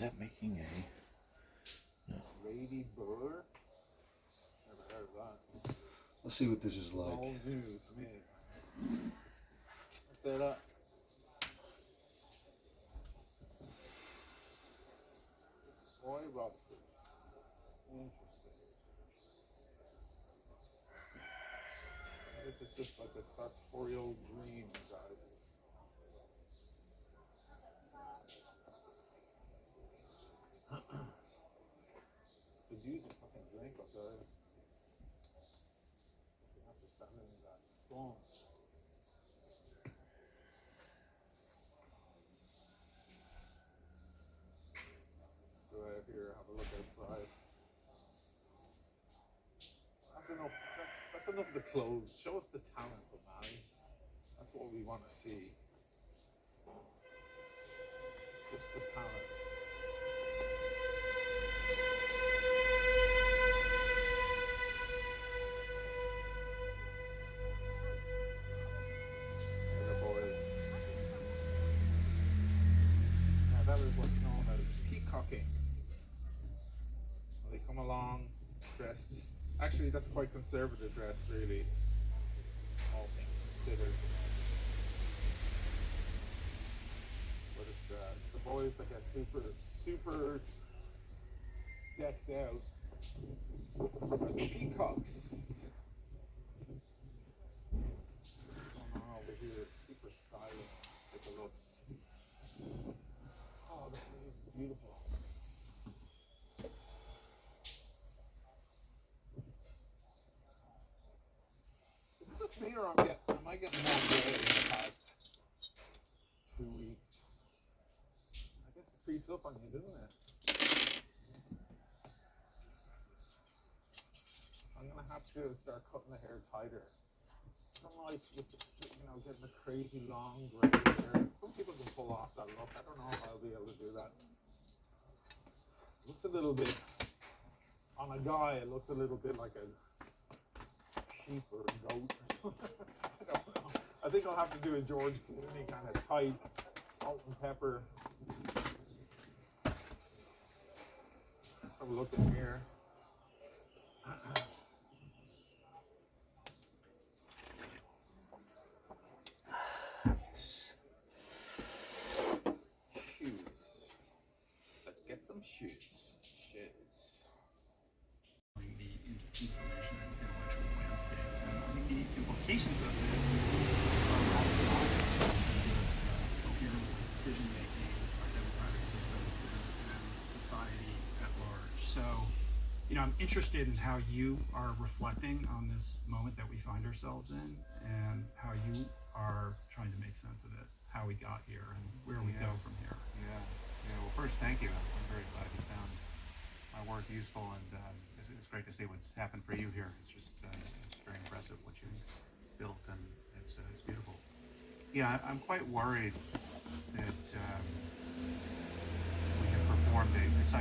that making a Lady Burr? Never heard of that. let's see what this is All like. new to me. Let's say that. Roy Robson. Interesting. This is just like a sartorial dream, guys. Could use a fucking drink outside. You have to stand in that sun. Go out here, have a look outside. That's enough. That's enough of the clothes. Show us the talent, man. That's what we want to see. Just the talent. There the boys. Now that is what's known as peacocking. They come along dressed. Actually, that's quite conservative dress, really. All things considered. But it's the boys that get super decked out are the peacocks. Going on over here, super stylish. Take a look. Oh, the place is beautiful. Is it just me or am I getting more gray in the past 2 weeks? I guess it creeps up on you, doesn't it? I'm gonna have to start cutting the hair tighter. I don't like getting a crazy long gray hair. Some people can pull off that look. I don't know if I'll be able to do that. It looks a little bit on a guy. It looks a little bit like a sheep or a goat or something. I don't know. I think I'll have to do a George Clooney kind of tight, salt and pepper. Let's have a look in here. Shoes. Let's get some shoes. The information and intellectual landscape. And I think the implications of this are rather wide in terms of coherence of decision making, our democratic systems, and society at large. So, I'm interested in how you are reflecting on this moment that we find ourselves in, and how you are trying to make sense of it, how we got here, and where we go from here. Yeah. Well, first, thank you. I'm very glad you found my work useful, and it's great to see what's happened for you here. It's just it's very impressive what you've built, and it's beautiful. Yeah, I'm quite worried that we have performed a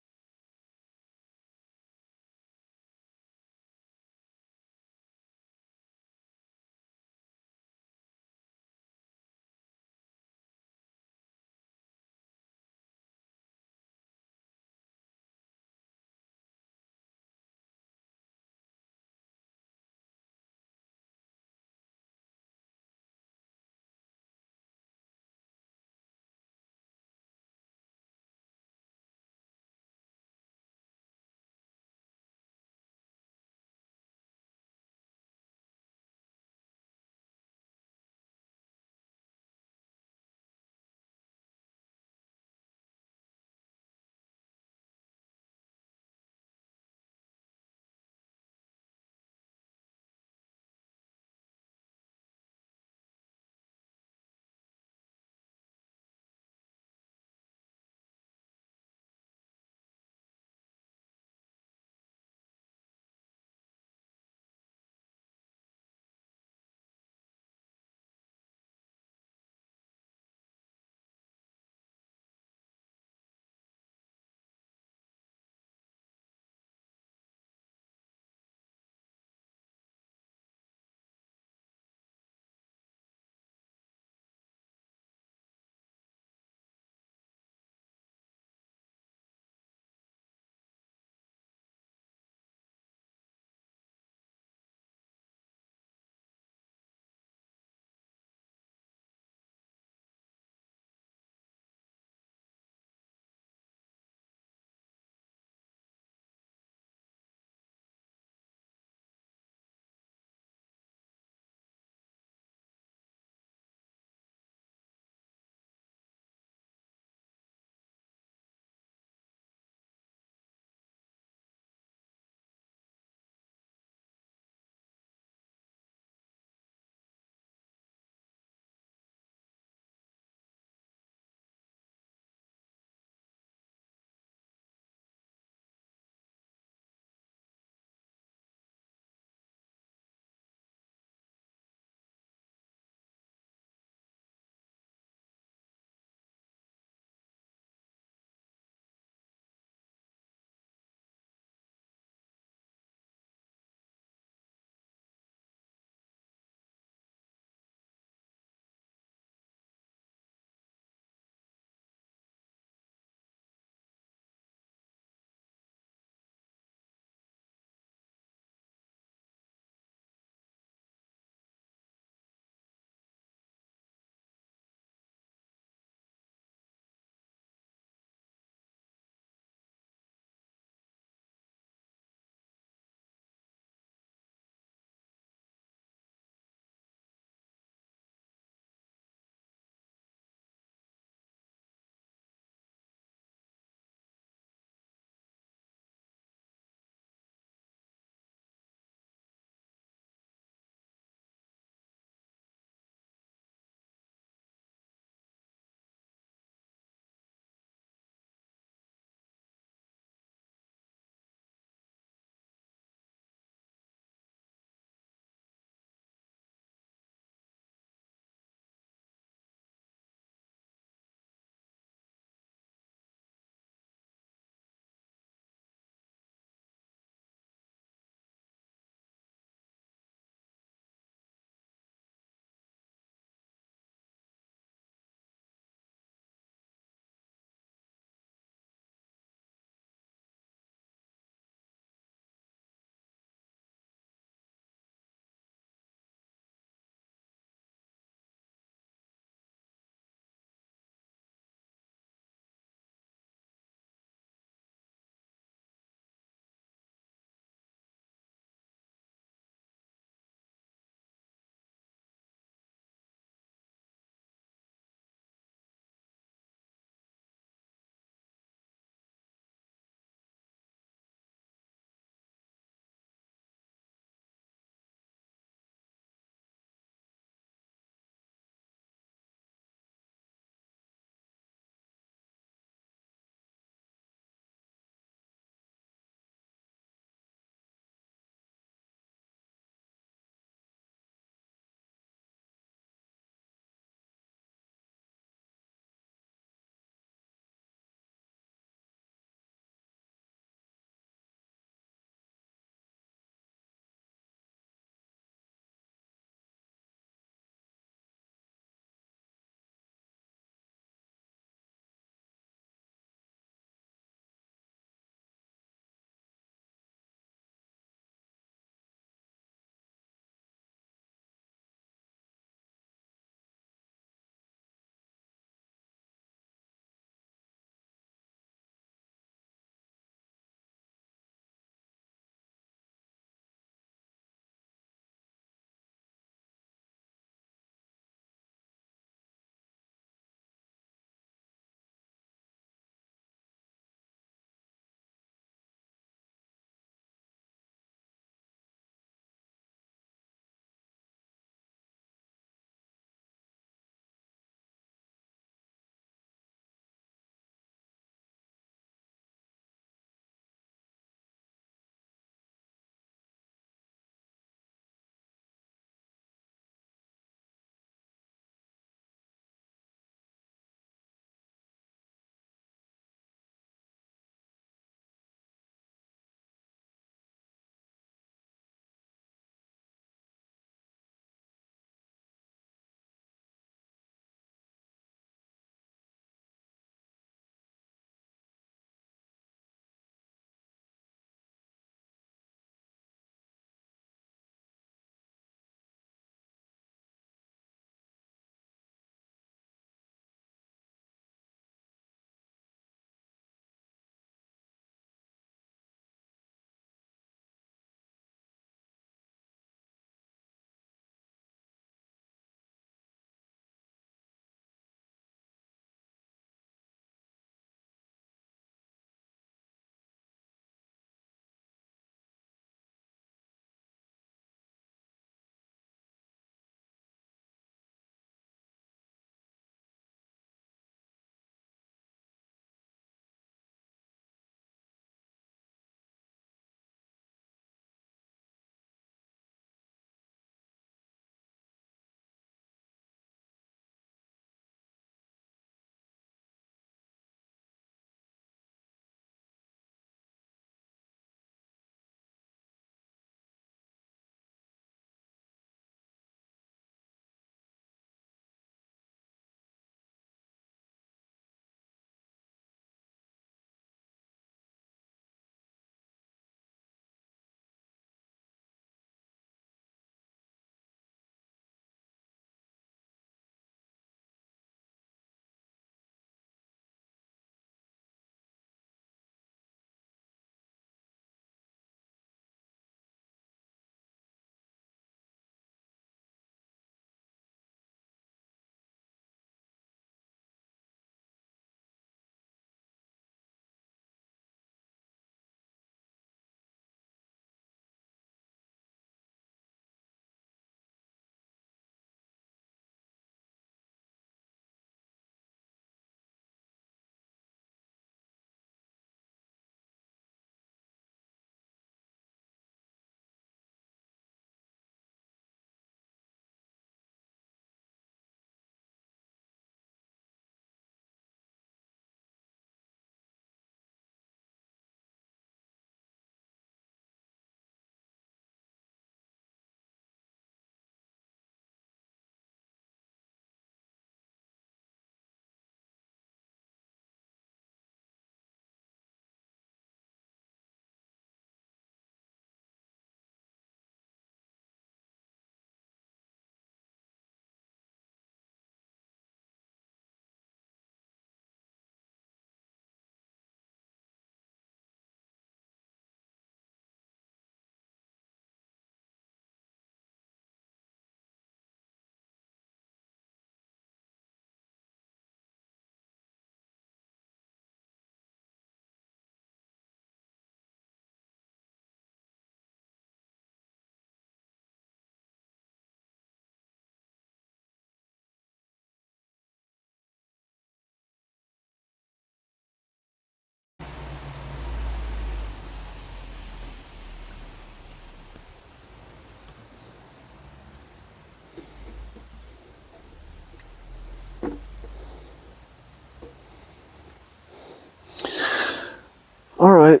All right,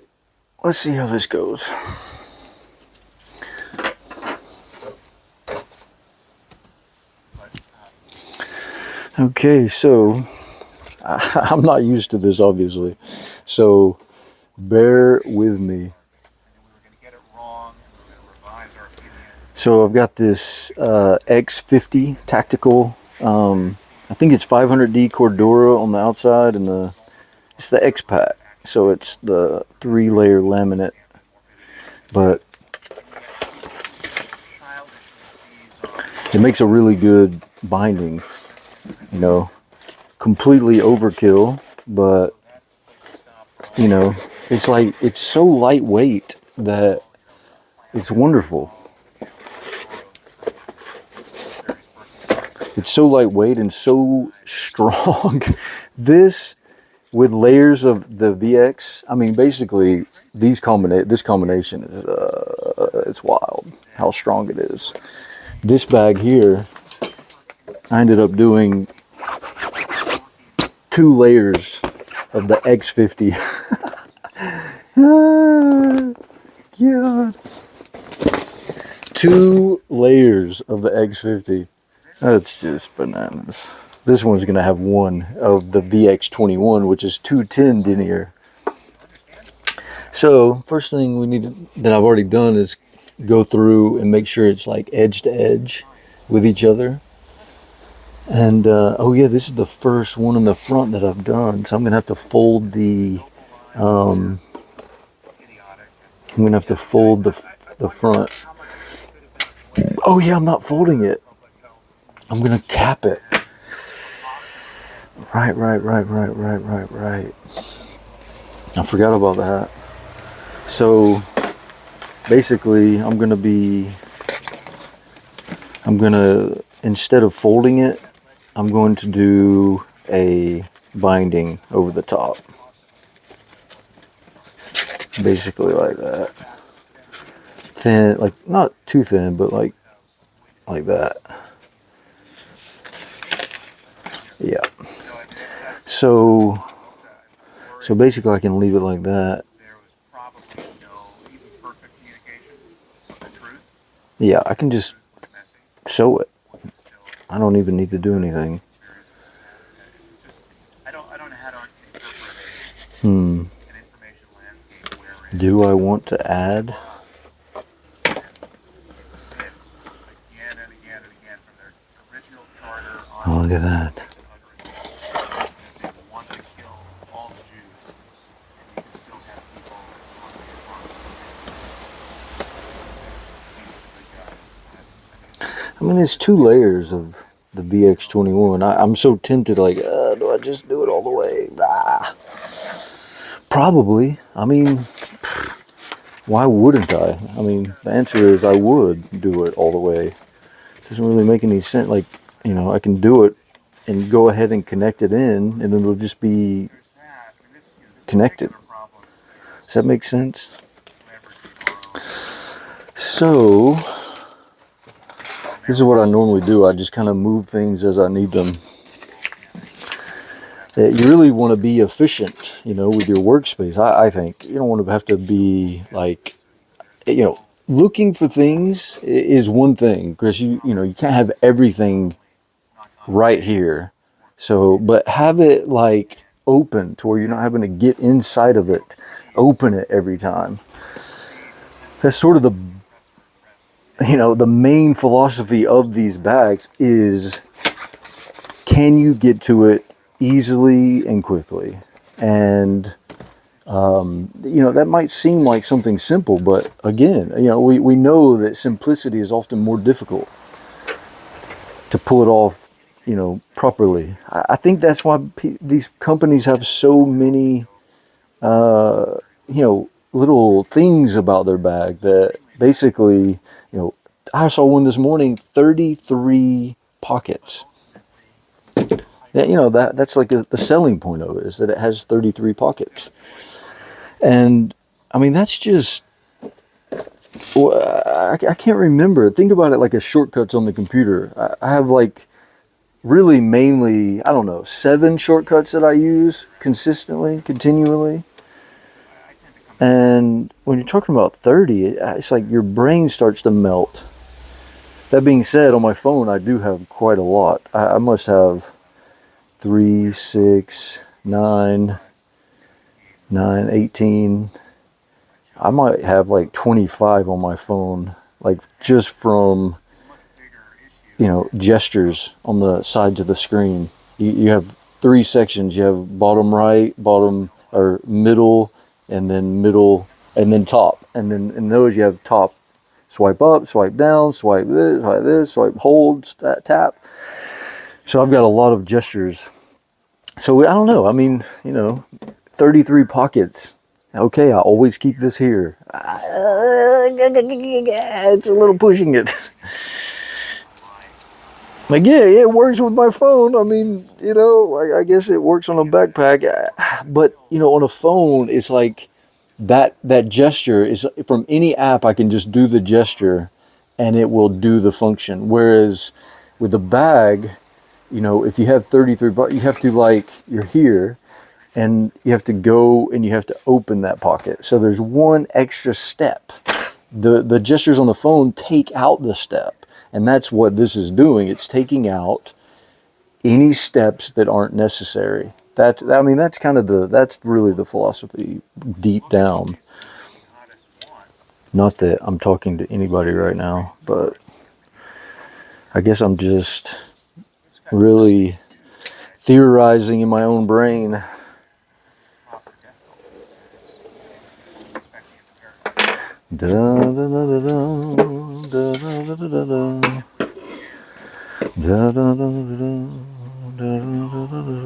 let's see how this goes. Okay, so I'm not used to this, obviously, so bear with me. So I've got this X50 tactical. I think it's 500D Cordura on the outside, and it's the x-pac. So it's the 3-layer laminate, but it makes a really good binding. You know, completely overkill, but you know, it's like, it's so lightweight that it's wonderful. It's so lightweight and so strong. This, with layers of the VX, I mean, basically, this combination is, it's wild how strong it is. This bag here, I ended up doing 2 layers of the X50. God. 2 layers of the X50. That's just bananas. This one's going to have 1 of the VX21, which is 210 denier. So, first thing that I've already done is go through and make sure it's like edge to edge with each other. And, oh yeah, this is the first one in the front that I've done. So I'm going to have to fold the, the front. Oh yeah, I'm not folding it. I'm going to cap it. Right. I forgot about that. So basically, instead of folding it, I'm going to do a binding over the top. Basically like that. Thin, like not too thin, but like that. Yeah. So basically I can leave it like that. Yeah, I can just sew it. I don't even need to do anything. Do I want to add? Oh, look at that. I mean, it's 2 layers of the VX21. I'm so tempted, like, do I just do it all the way? Probably. I mean, why wouldn't I? I mean, the answer is I would do it all the way. It doesn't really make any sense. Like, you know, I can do it and go ahead and connect it in, and then it'll just be connected. Does that make sense? So, this is what I normally do. I just kind of move things as I need them. You really want to be efficient, you know, with your workspace. I think you don't want to have to be like, you know, looking for things is one thing, because you can't have everything right here. So, but have it like open to where you're not having to get inside of it, open it every time. That's sort of the main philosophy of these bags is, can you get to it easily and quickly? And that might seem like something simple, but again, we know that simplicity is often more difficult to pull it off, properly. I think that's why these companies have so many, little things about their bag that basically, I saw one this morning, 33 pockets. That's like the selling point of it, is that it has 33 pockets. And I mean, that's just, I can't remember. Think about it like a shortcuts on the computer. I have like really mainly, 7 shortcuts that I use consistently, continually. And when you're talking about 30, it's like your brain starts to melt. That being said, on my phone, I do have quite a lot. I must have 3, 6, 9, 9, 18. I might have like 25 on my phone, like just from, gestures on the sides of the screen. You have 3 sections. You have bottom right, bottom or middle, and then top. And then in those you have top, swipe up, swipe down, swipe this, swipe, hold, tap. So I've got a lot of gestures. So I don't know. I mean, 33 pockets. Okay, I always keep this here. It's a little pushing it. Like, yeah, it works with my phone. I mean, I guess it works on a backpack. But, on a phone, it's like that gesture is from any app. I can just do the gesture and it will do the function. Whereas with the bag, if you have 33 bucks, you have to you're here and you have to go and you have to open that pocket. So there's one extra step. The gestures on the phone take out the step. And that's what this is doing. It's taking out any steps that aren't necessary. That's really the philosophy deep down. Not that I'm talking to anybody right now, but I guess I'm just really theorizing in my own brain. Da, da, da, da, da, da, da, da, da, da. Da, da, da, da, da, da, da, da.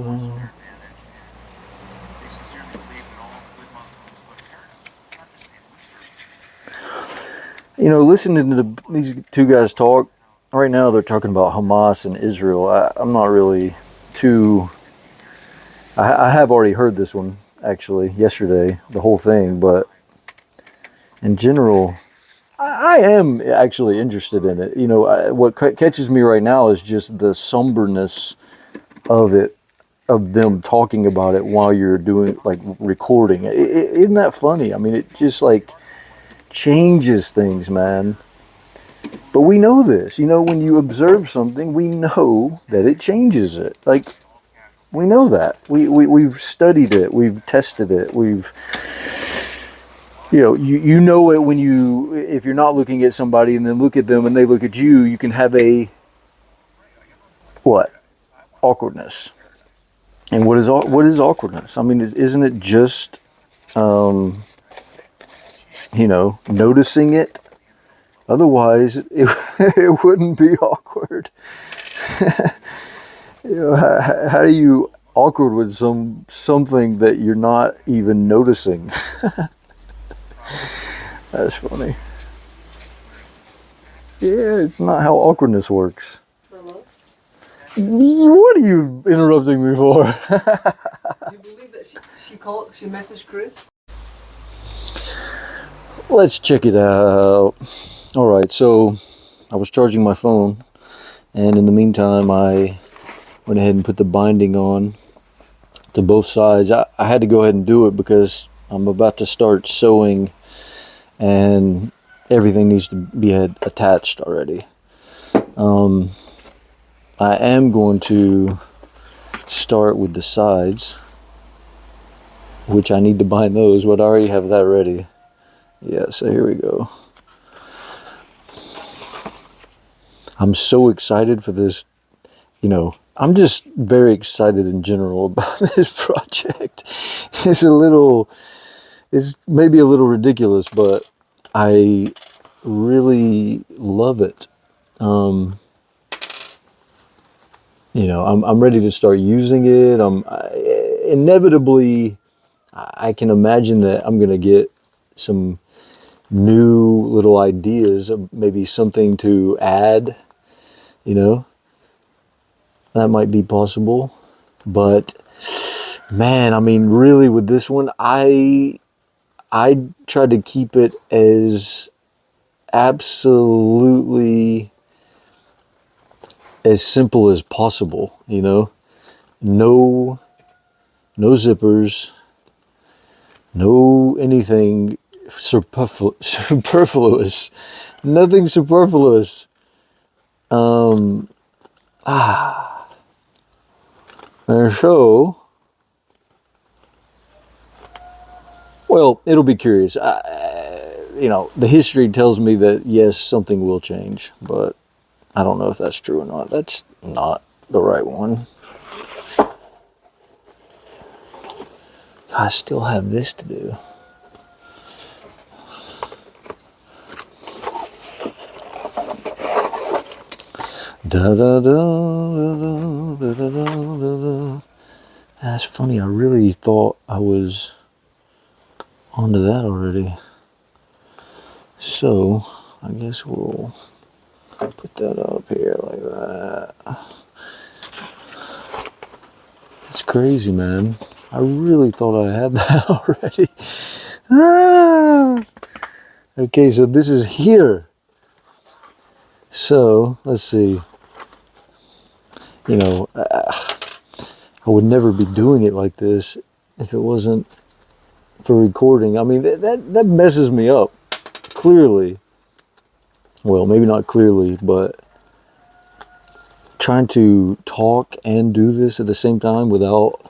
Listening to these two guys talk, right now they're talking about Hamas and Israel. I'm not really too... I have already heard this one, actually, yesterday, the whole thing, but in general, I am actually interested in it. What catches me right now is just the somberness of it, of them talking about it while you're doing, recording. Isn't that funny? I mean, it just, changes things, man. But we know this. When you observe something, we know that it changes it. We know that. We've studied it. We've tested it. You know it when if you're not looking at somebody and then look at them and they look at you, you can have a, what? Awkwardness. And what is awkwardness? I mean, isn't it just, noticing it? Otherwise, it wouldn't be awkward. How do you awkward with something that you're not even noticing? That's funny. Yeah, it's not how awkwardness works. Hello? What are you interrupting me for? You believe that she messaged Chris? Let's check it out. All right, so I was charging my phone, and in the meantime, I went ahead and put the binding on to both sides. I had to go ahead and do it because I'm about to start sewing, and everything needs to be attached already. I am going to start with the sides, which I need to bind those, but I already have that ready. Yeah, so here we go. I'm so excited for this. I'm just very excited in general about this project. It's maybe a little ridiculous, but I really love it. I'm ready to start using it. Inevitably, I can imagine that I'm going to get some new little ideas, maybe something to add, that might be possible. But man, I mean, really with this one, I tried to keep it as absolutely as simple as possible, no zippers, No anything superfluous. Nothing superfluous. And so, well, it'll be curious. The history tells me that yes, something will change, but I don't know if that's true or not. That's not the right one. I still have this to do. Da da da da da da da da. That's funny. I really thought I was onto that already. So I guess we'll put that up here like that. It's crazy, man. I really thought I had that already. Okay, so this is here. So let's see. I would never be doing it like this if it wasn't for recording. I mean, that messes me up. Clearly. Well, maybe not clearly, but trying to talk and do this at the same time without,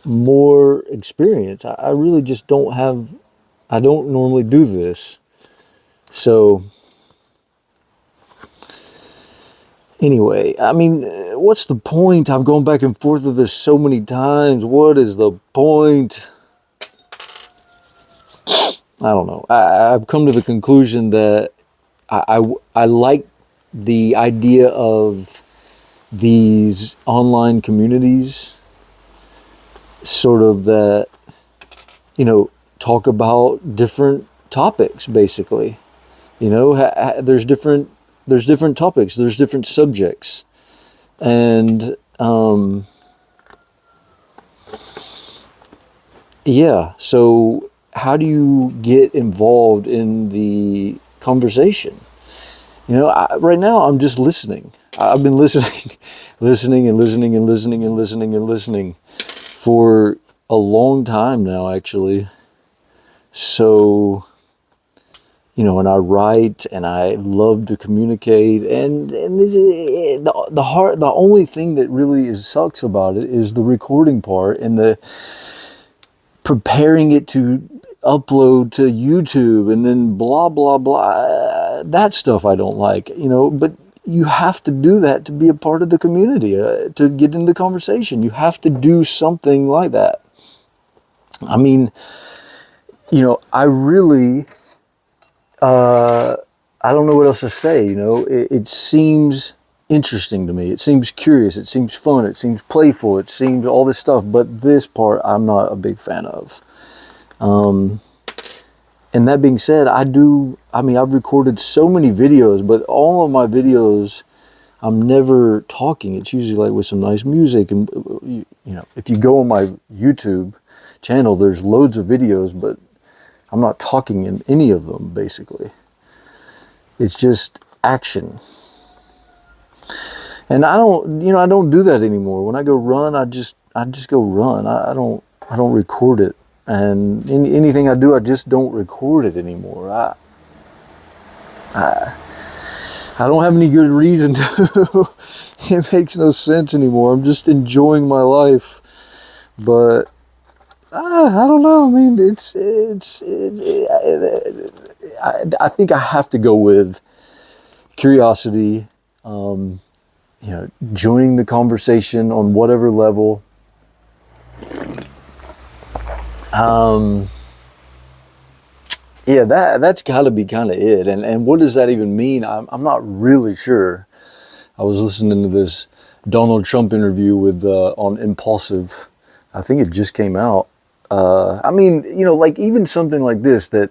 more experience. I really just don't have, I don't normally do this. So, anyway, I mean, what's the point? I've gone back and forth with this so many times. What is the point? I don't know. I've come to the conclusion that I like the idea of these online communities, sort of that, talk about different topics, basically. There's different topics, there's different subjects, and yeah. So how do you get involved in the conversation? Right now I'm just listening. I've been listening, listening and listening and listening and listening and listening for a long time now, actually. So, and I write and I love to communicate, and the only thing that really sucks about it is the recording part and the preparing it to upload to YouTube and then blah blah blah. That stuff I don't like, but you have to do that to be a part of the community, to get in the conversation. You have to do something like that. I mean, I really, I don't know what else to say. It seems interesting to me. It seems curious. It seems fun. It seems playful. It seems all this stuff. But this part, I'm not a big fan of. And that being said, I've recorded so many videos, but all of my videos, I'm never talking. It's usually like with some nice music. And, if you go on my YouTube channel, there's loads of videos, but I'm not talking in any of them, basically. It's just action. And I don't do that anymore. When I go run, I just go run. I don't record it. And anything I do, I just don't record it anymore. I don't have any good reason to. It makes no sense anymore. I'm just enjoying my life. But I don't know. I mean, I think I have to go with curiosity. Joining the conversation on whatever level. Yeah, that's got to be kind of it. And what does that even mean? I'm not really sure. I was listening to this Donald Trump interview with on Impulsive. I think it just came out. Like even something like this, that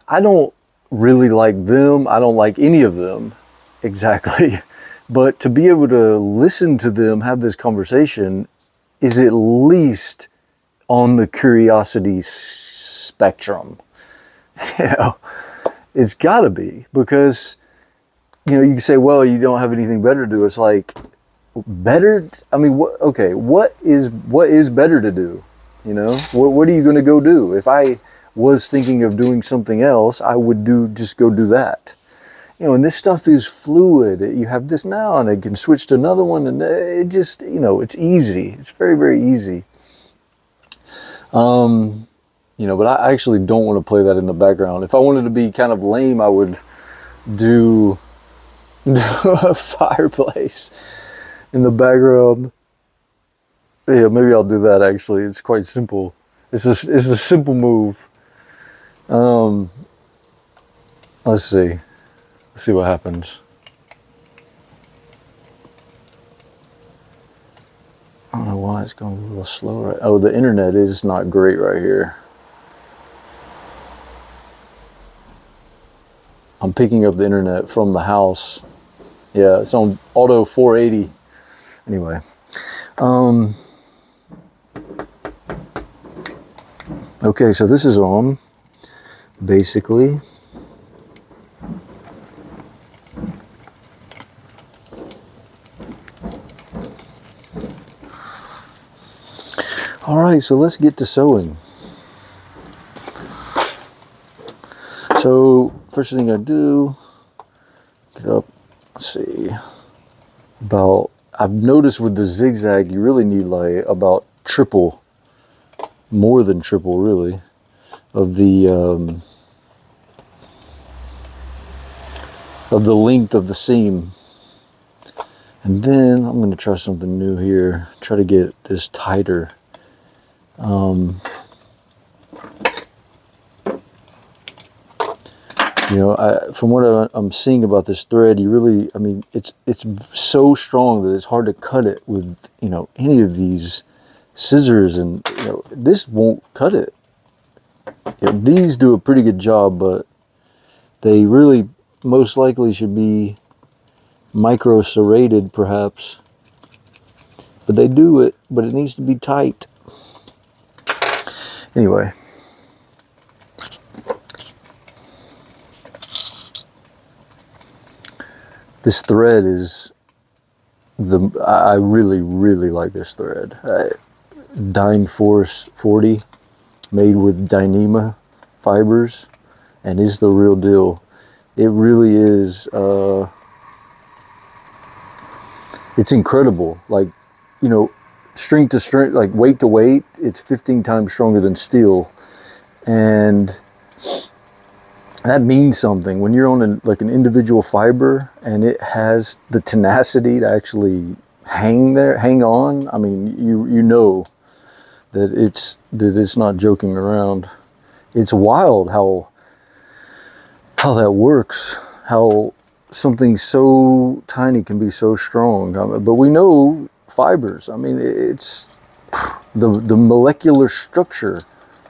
I don't really like them. I don't like any of them exactly. But to be able to listen to them have this conversation is at least on the curiosity spectrum. It's got to be, because you can say, well, you don't have anything better to do. It's like, better. I mean, what is better to do? You know, what are you going to go do? If I was thinking of doing something else, I would just go do that. You know, and this stuff is fluid. You have this now and it can switch to another one, and it just, you know, it's easy. It's very, very easy. You know, but I actually don't want to play that in the background. If I wanted to be kind of lame, I would do a fireplace in the background. Yeah, maybe I'll do that actually. It's quite simple. It's a simple move. Let's see. Let's see what happens. I don't know why it's going a little slow right. Oh, the internet is not great right here. I'm picking up the internet from the house. Yeah, it's on auto 480. Anyway. Okay, so this is on, basically. All right, so let's get to sewing. So first thing I do, get up, let's see, I've noticed with the zigzag, you really need like about triple, more than triple really, of the length of the seam. And then I'm gonna try something new here, try to get this tighter. You know, from what I'm seeing about this thread, you really, I mean, it's so strong that it's hard to cut it with, you know, any of these scissors, and, you know, this won't cut it. You know, these do a pretty good job, but they really most likely should be micro serrated perhaps. But they do it, but it needs to be tight. Anyway. This thread is I really, really like this thread. Dyne Force 40, made with Dyneema fibers, and is the real deal. It really is, it's incredible. Like, you know, string to string, like weight to weight, it's 15 times stronger than steel. And that means something when you're on like an individual fiber and it has the tenacity to actually hang on. I mean, you know that it's not joking around. It's wild how that works. How something so tiny can be so strong. But we know fibers. I mean, it's the molecular structure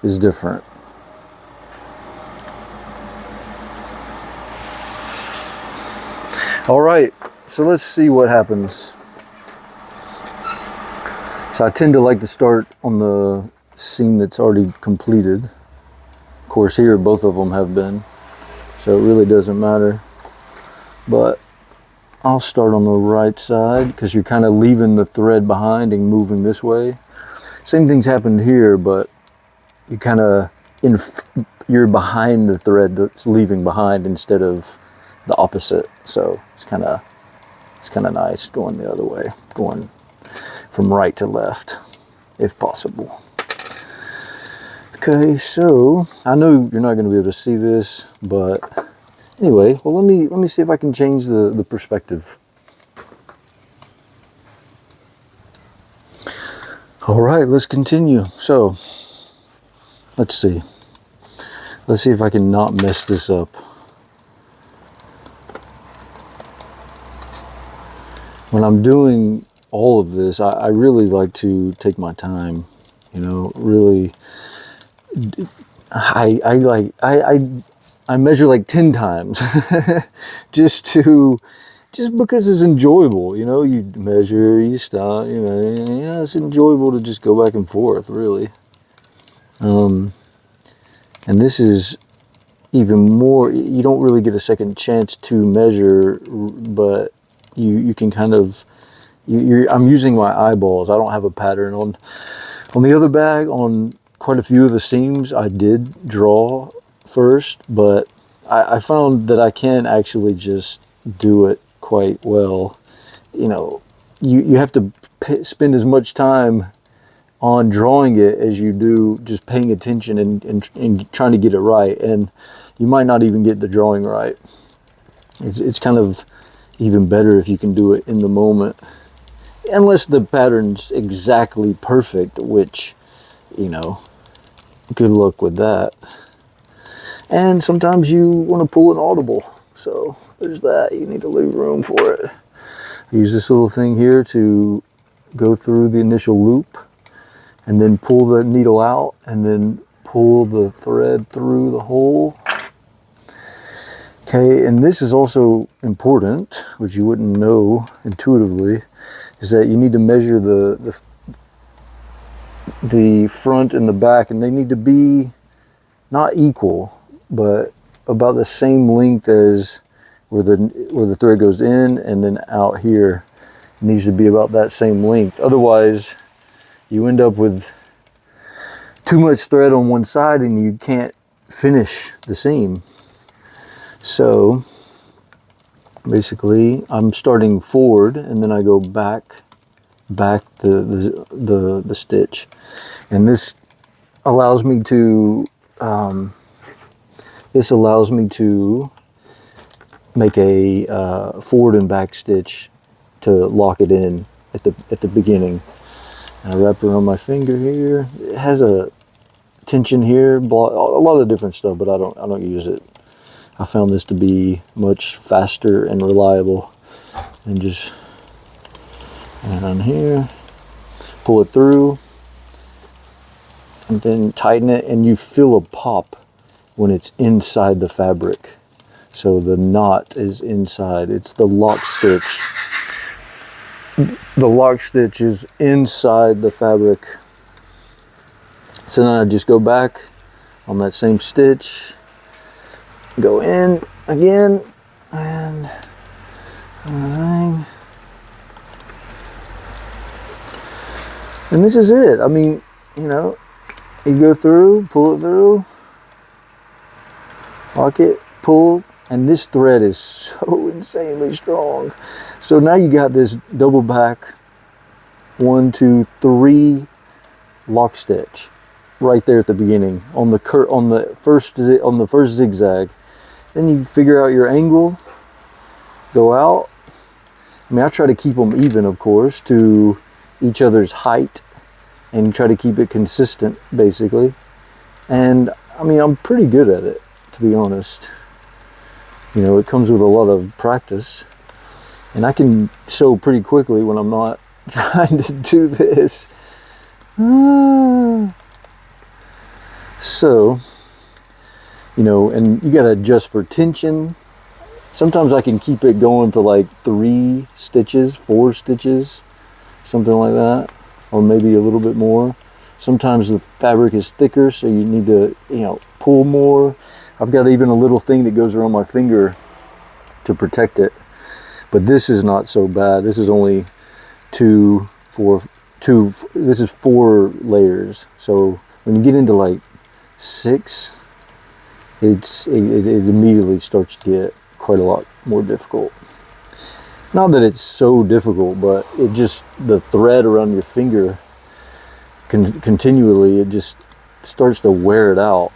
is different. All right, so let's see what happens. So I tend to like to start on the seam that's already completed. Of course, here both of them have been, so it really doesn't matter. But I'll start on the right side because you're kind of leaving the thread behind and moving this way. Same thing's happened here, but you kind of you're behind the thread that's leaving behind instead of the opposite. So it's kind of nice going the other way, going from right to left if possible. Okay, so I know you're not going to be able to see this, but anyway, well, let me see if I can change the perspective. All right, let's continue. So let's see if I can not mess this up. When I'm doing all of this, I really like to take my time, you know, really. I measure like 10 times just because it's enjoyable, you know. You measure, you stop, you know, yeah, it's enjoyable to just go back and forth, really. And this is even more, you don't really get a second chance to measure, but you can kind of, I'm using my eyeballs. I don't have a pattern On the other bag, on quite a few of the seams, I did draw first, but I found that I can actually just do it quite well. You know, you have to spend as much time on drawing it as you do just paying attention and trying to get it right. And you might not even get the drawing right. It's kind of even better if you can do it in the moment. Unless the pattern's exactly perfect, which, you know, good luck with that. And sometimes you want to pull an audible. So there's that. You need to leave room for it. Use this little thing here to go through the initial loop and then pull the needle out and then pull the thread through the hole. Okay, and this is also important, which you wouldn't know intuitively, is that you need to measure the front and the back, and they need to be not equal, but about the same length as where the thread goes in and then out here. It needs to be about that same length. Otherwise, you end up with too much thread on one side and you can't finish the seam. So basically, I'm starting forward and then I go back the stitch, and this allows me to make a forward and back stitch to lock it in at the beginning. And I wrap it around my finger here. It has a tension here, a lot of different stuff, but I don't use it. I found this to be much faster and reliable. And just on here, pull it through, and then tighten it, and you feel a pop when it's inside the fabric. So the knot is inside. It's the lock stitch. The lock stitch is inside the fabric. So then I just go back on that same stitch, go in again, and this is it. I mean, you know, you go through, pull it through, lock it, pull, and this thread is so insanely strong. So now you got this double back 1, 2, 3 lock stitch right there at the beginning on the first zigzag. Then you figure out your angle, go out. I mean, I try to keep them even, of course, to each other's height, and try to keep it consistent, basically. And I mean, I'm pretty good at it, to be honest. You know, it comes with a lot of practice, and I can sew pretty quickly when I'm not trying to do this. So, you know, and you gotta adjust for tension. Sometimes I can keep it going for like 3 stitches, 4 stitches, something like that, or maybe a little bit more. Sometimes the fabric is thicker, so you need to, you know, pull more. I've got even a little thing that goes around my finger to protect it. But this is not so bad. This is only 4 layers. So when you get into like 6, it immediately starts to get quite a lot more difficult. Not that it's so difficult, but it just, the thread around your finger continually, it just starts to wear it out.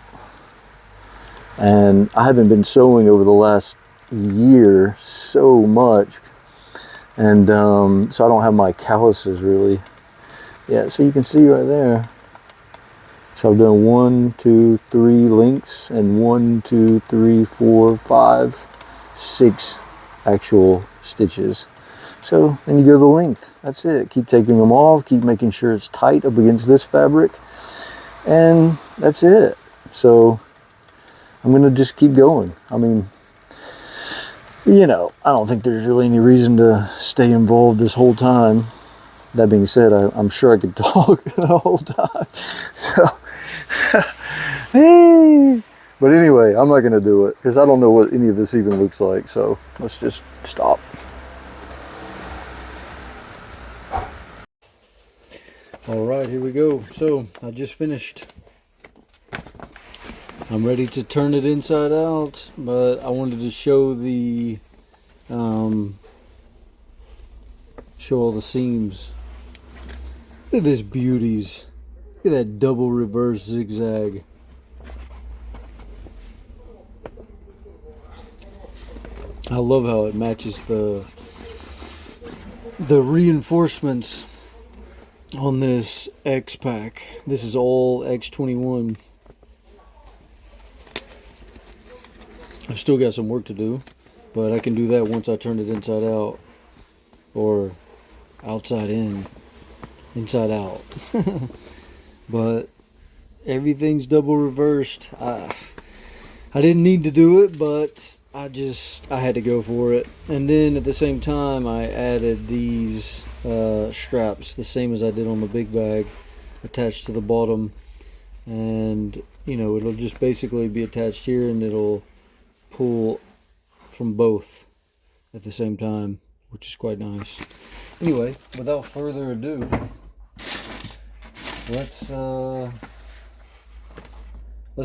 And I haven't been sewing over the last year so much, and so I don't have my calluses really. Yeah, so you can see right there. So I've done 1, 2, 3 lengths, and 1, 2, 3, 4, 5, 6 actual stitches. So then you go the length. That's it. Keep taking them off. Keep making sure it's tight up against this fabric, and that's it. So I'm gonna just keep going. I mean, you know, I don't think there's really any reason to stay involved this whole time. That being said, I'm sure I could talk the whole time. So, but anyway, I'm not gonna do it because I don't know what any of this even looks like. So let's just stop. All right, here we go. So I just finished. I'm ready to turn it inside out, but I wanted to show the show all the seams. Look at this beauties. Look at that double reverse zigzag. I love how it matches the reinforcements on this x-pac. This is all X21. I've still got some work to do, but I can do that once I turn it inside out, or outside in, inside out. But everything's double reversed. I didn't need to do it, but I had to go for it. And then at the same time, I added these straps, the same as I did on the big bag, attached to the bottom. And you know, it'll just basically be attached here, and it'll pull from both at the same time, which is quite nice. Anyway, without further ado, let's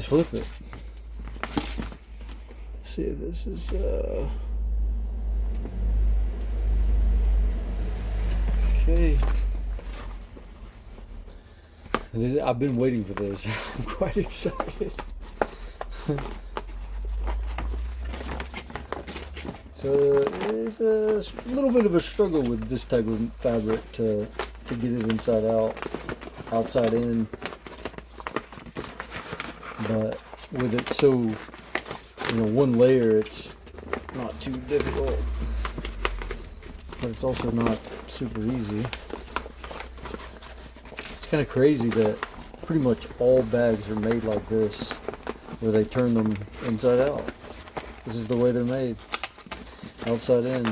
flip it. See if this is okay. I've been waiting for this. I'm quite excited. So it's a little bit of a struggle with this type of fabric to get it inside out, outside in. But with it so, one layer, it's not too difficult. But it's also not super easy. It's kind of crazy that pretty much all bags are made like this, where they turn them inside out. This is the way they're made. Outside in.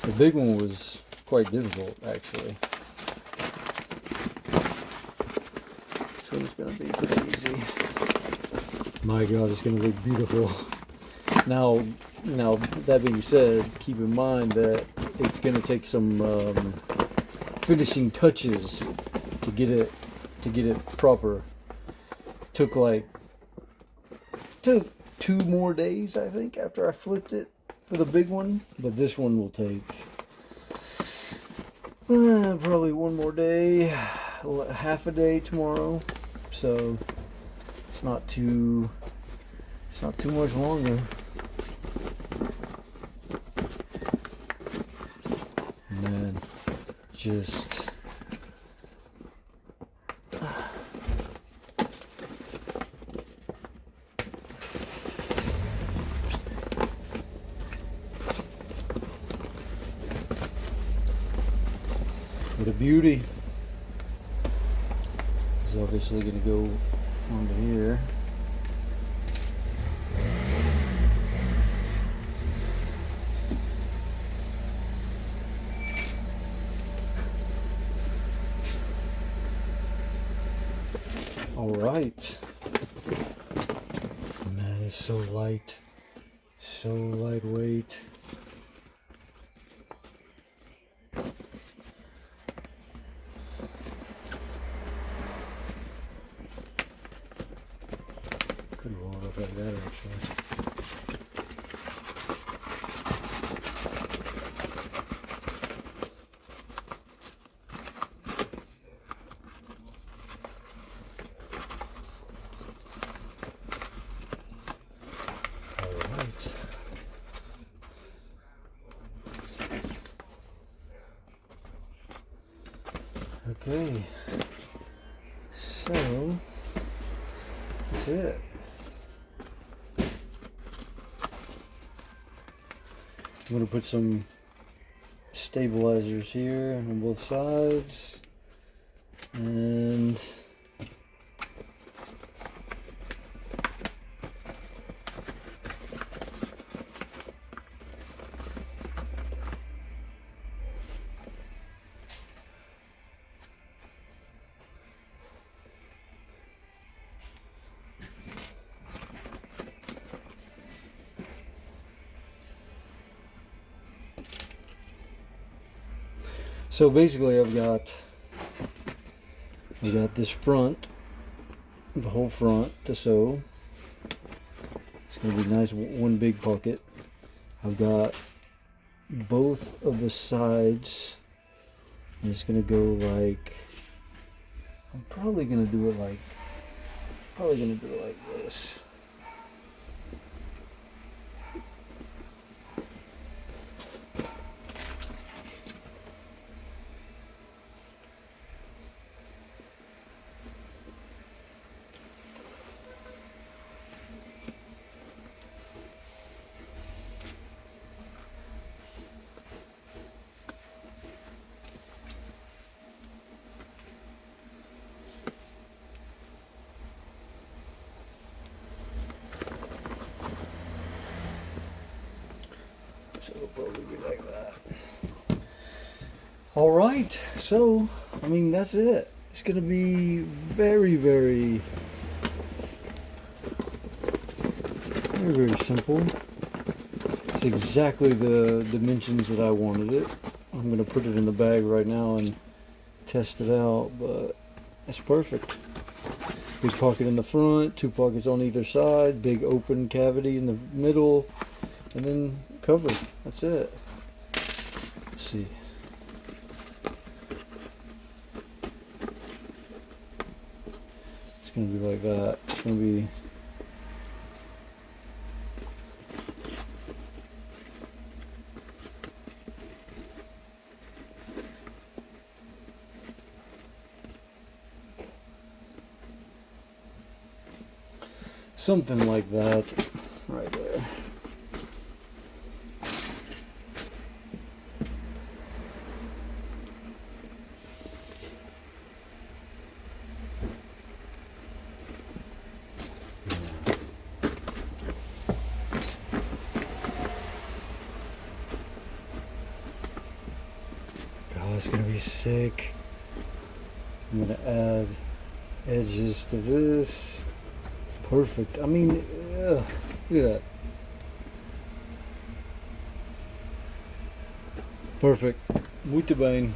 The big one was quite difficult, actually. So it's gonna be pretty easy. My God, it's gonna look beautiful. Now that being said, keep in mind that it's gonna take some finishing touches to get it proper. Took 2 more days, I think, after I flipped it for the big one. But this one will take probably 1 more day, half a day tomorrow. So it's not too much longer. Man, just what a beauty. It's obviously going to go onto here. All right. Man, it's so light, so lightweight. Could roll it up like that, actually. All right. Okay. So that's it. I'm going to put some stabilizers here on both sides, and So basically I've got this front, the whole front to sew. It's going to be nice, one big pocket. I've got both of the sides. It's going to go like, I'm probably going to do it like this. So it'll probably be like that. All right, so I mean that's it. It's gonna be very, very, very, very simple. It's exactly the dimensions that I wanted it. I'm gonna put it in the bag right now and test it out, but it's perfect. Big pocket in the front, 2 pockets on either side, big open cavity in the middle, and then covered. That's it. Let's see. It's gonna be like that. It's gonna be something like that right there. God, it's gonna be sick. I'm gonna add edges to this. Perfect. I mean, look at that. Perfect. Muito bem.